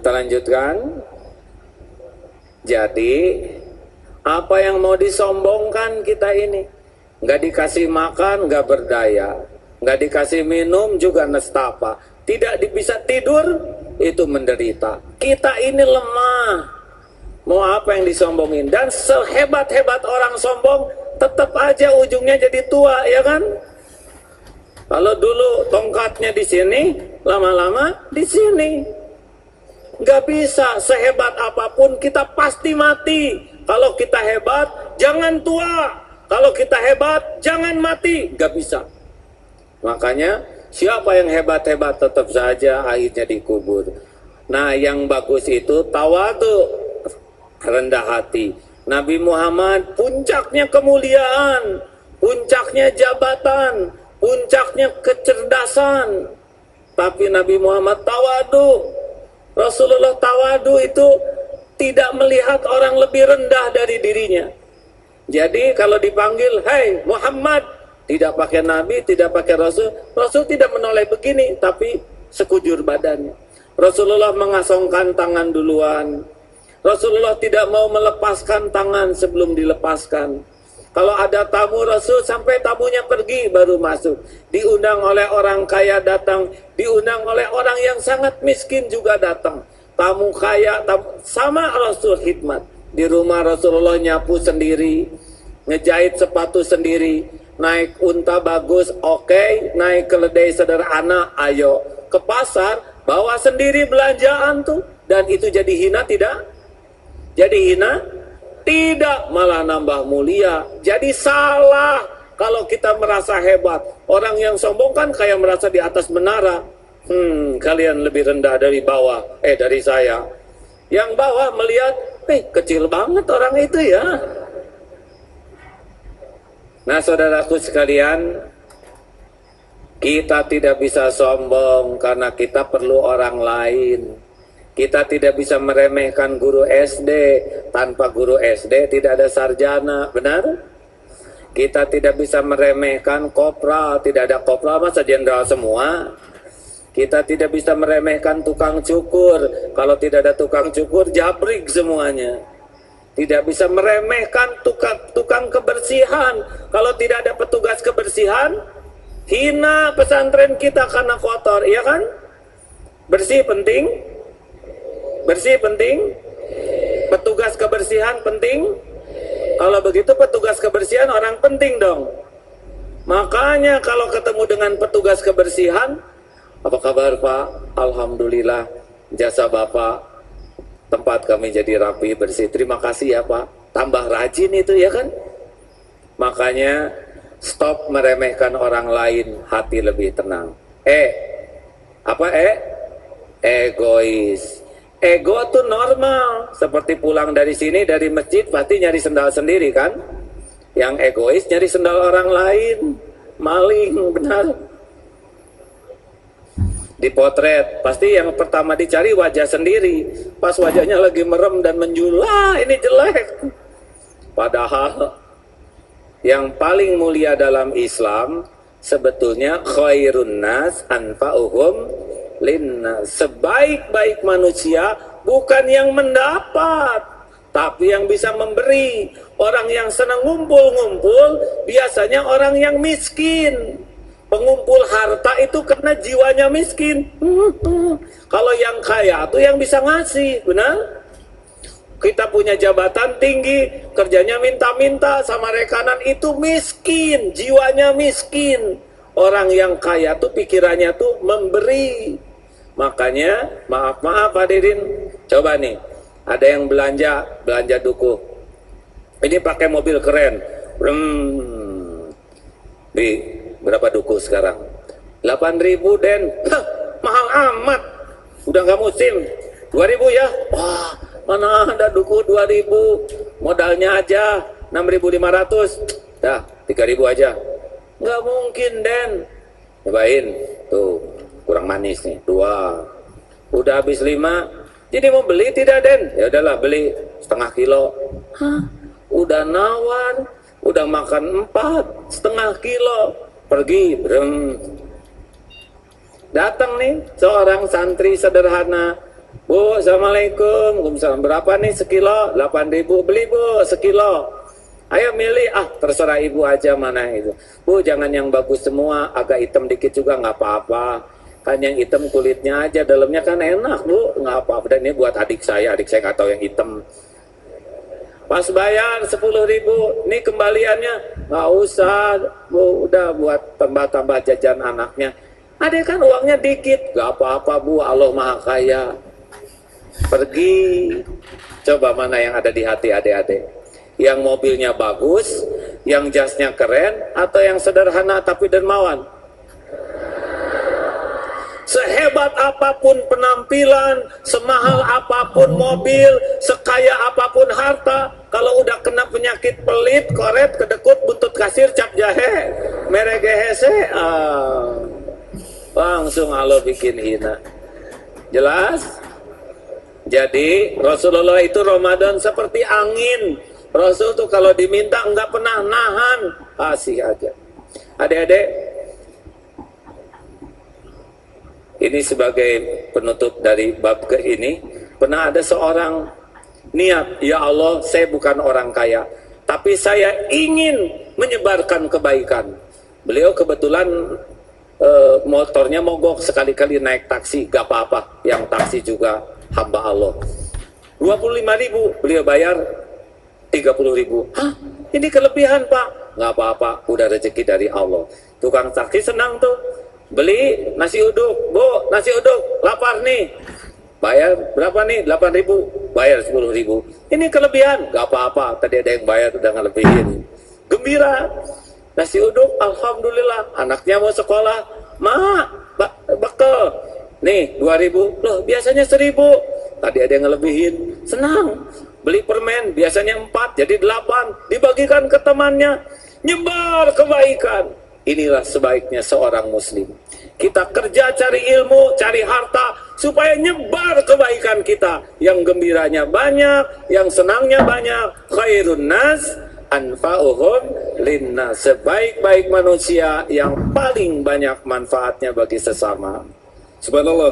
Kita lanjutkan. Jadi apa yang mau disombongkan kita ini? Nggak dikasih makan, nggak berdaya. Nggak dikasih minum juga nestapa. Tidak bisa tidur, itu menderita. Kita ini lemah. Mau apa yang disombongin? Dan sehebat-hebat orang sombong, tetap aja ujungnya jadi tua, ya kan? Kalau dulu tongkatnya di sini, lama-lama di sini. Nggak bisa, sehebat apapun kita pasti mati. Kalau kita hebat, jangan tua. Kalau kita hebat, jangan mati. Nggak bisa. Makanya, siapa yang hebat-hebat tetap saja akhirnya dikubur. Nah, yang bagus itu tawadu, rendah hati. Nabi Muhammad puncaknya kemuliaan, puncaknya jabatan, puncaknya kecerdasan. Tapi Nabi Muhammad tawadu. Rasulullah tawadu itu tidak melihat orang lebih rendah dari dirinya. Jadi kalau dipanggil, "Hai Muhammad," tidak pakai Nabi, tidak pakai Rasul. Rasul tidak menoleh begini, tapi sekujur badannya. Rasulullah mengasongkan tangan duluan. Rasulullah tidak mau melepaskan tangan sebelum dilepaskan. Kalau ada tamu Rasul, sampai tamunya pergi baru masuk. Diundang oleh orang kaya datang, diundang oleh orang yang sangat miskin juga datang. Tamu kaya, sama Rasul khidmat. Di rumah Rasulullah nyapu sendiri, ngejahit sepatu sendiri, naik unta bagus, oke, naik keledai sederhana, ayo. Ke pasar, bawa sendiri belanjaan tuh. Dan itu jadi hina tidak? Jadi hina? Tidak, malah nambah mulia. Jadi salah kalau kita merasa hebat. Orang yang sombong kan kayak merasa di atas menara. Kalian lebih rendah dari bawah, dari saya. Yang bawah melihat, kecil banget orang itu ya. Nah, saudaraku sekalian, kita tidak bisa sombong karena kita perlu orang lain. Kita tidak bisa meremehkan guru SD. Tanpa guru SD tidak ada sarjana, benar? Kita tidak bisa meremehkan kopral. Tidak ada kopral, masa jenderal semua? Kita tidak bisa meremehkan tukang cukur. Kalau tidak ada tukang cukur, jabrik semuanya. Tidak bisa meremehkan tukang kebersihan. Kalau tidak ada petugas kebersihan, hina pesantren kita karena kotor, iya kan? Bersih penting. Bersih penting, petugas kebersihan penting. Kalau begitu petugas kebersihan orang penting dong. Makanya kalau ketemu dengan petugas kebersihan, apa kabar Pak? Alhamdulillah, jasa Bapak, tempat kami jadi rapi bersih. Terima kasih ya Pak. Tambah rajin itu ya kan. Makanya stop meremehkan orang lain, hati lebih tenang. Egois. Ego tuh normal, seperti pulang dari sini, dari masjid pasti nyari sendal sendiri kan. Yang egois nyari sendal orang lain, maling, benar. Dipotret, pasti yang pertama dicari wajah sendiri. Pas wajahnya lagi merem dan menjual, ini jelek. Padahal yang paling mulia dalam Islam sebetulnya khairun nas anfa'uhum linnas. Sebaik-baik manusia bukan yang mendapat, tapi yang bisa memberi. Orang yang senang ngumpul-ngumpul biasanya orang yang miskin. Pengumpul harta itu karena jiwanya miskin. Kalau yang kaya itu yang bisa ngasih, benar? Kita punya jabatan tinggi, kerjanya minta-minta sama rekanan, itu miskin, jiwanya miskin. Orang yang kaya tuh pikirannya tuh memberi. Makanya, maaf hadirin, coba nih, ada yang belanja duku. Ini pakai mobil keren. Berapa duku sekarang? 8.000 Den. Mahal amat. Udah nggak musim. 2.000 ya? Wah, mana ada duku 2.000. Modalnya aja 6.500. Dah, 3.000 aja. Nggak mungkin Den. Cobain, tuh. Kurang manis nih, 2. Udah habis 5. Jadi mau beli tidak Den? Ya udahlah beli setengah kilo. Udah nawar, udah makan 4 setengah kilo, pergi datang nih seorang santri sederhana Bu, assalamualaikum. Waalaikumsalam. Berapa nih sekilo? 8.000. Beli bu, sekilo. Ayo milih, terserah ibu aja mana itu. Bu, jangan yang bagus semua, agak hitam dikit juga nggak apa-apa. Kan yang hitam kulitnya aja, dalamnya kan enak bu, nggak apa-apa. Dan ini buat adik saya nggak tahu yang hitam. Pas bayar 10.000, ini kembaliannya nggak usah bu, udah buat tambah-tambah jajan anaknya. Adek kan uangnya dikit, nggak apa-apa bu, Allah maha kaya. Pergi, coba mana yang ada di hati adik-adik. Yang mobilnya bagus, yang jasnya keren, atau yang sederhana tapi dermawan? Sehebat apapun penampilan, semahal apapun mobil, sekaya apapun harta, kalau udah kena penyakit pelit, koret, kedekut, buntut kasir, cap jahe, merek hese, langsung Allah bikin hina. Jelas? Jadi Rasulullah itu Ramadan seperti angin. Rasul tuh kalau diminta enggak pernah nahan, kasih aja. Adik-adik, ini sebagai penutup dari bab ke ini, pernah ada seorang niat, ya Allah, saya bukan orang kaya, tapi saya ingin menyebarkan kebaikan. Beliau kebetulan motornya mogok, sekali-kali naik taksi, gak apa-apa, yang taksi juga hamba Allah. 25.000 beliau bayar 30.000. Hah? Ini kelebihan pak? Nggak apa-apa, udah rezeki dari Allah. Tukang taksi senang tuh. Beli nasi uduk, bu, nasi uduk, lapar nih. Bayar berapa nih? 8.000. Bayar 10.000. Ini kelebihan? Nggak apa-apa, tadi ada yang bayar udah ngelebihin. Gembira. Nasi uduk, alhamdulillah. Anaknya mau sekolah. Bekal. Nih 2.000. Loh biasanya 1.000. Tadi ada yang ngelebihin. Senang. Beli permen, biasanya 4, jadi 8, dibagikan ke temannya, nyebar kebaikan. Inilah sebaiknya seorang muslim. Kita kerja cari ilmu, cari harta, supaya nyebar kebaikan kita. Yang gembiranya banyak, yang senangnya banyak. Khairun nas anfa'uhum linnas. Sebaik-baik manusia yang paling banyak manfaatnya bagi sesama. Subhanallah.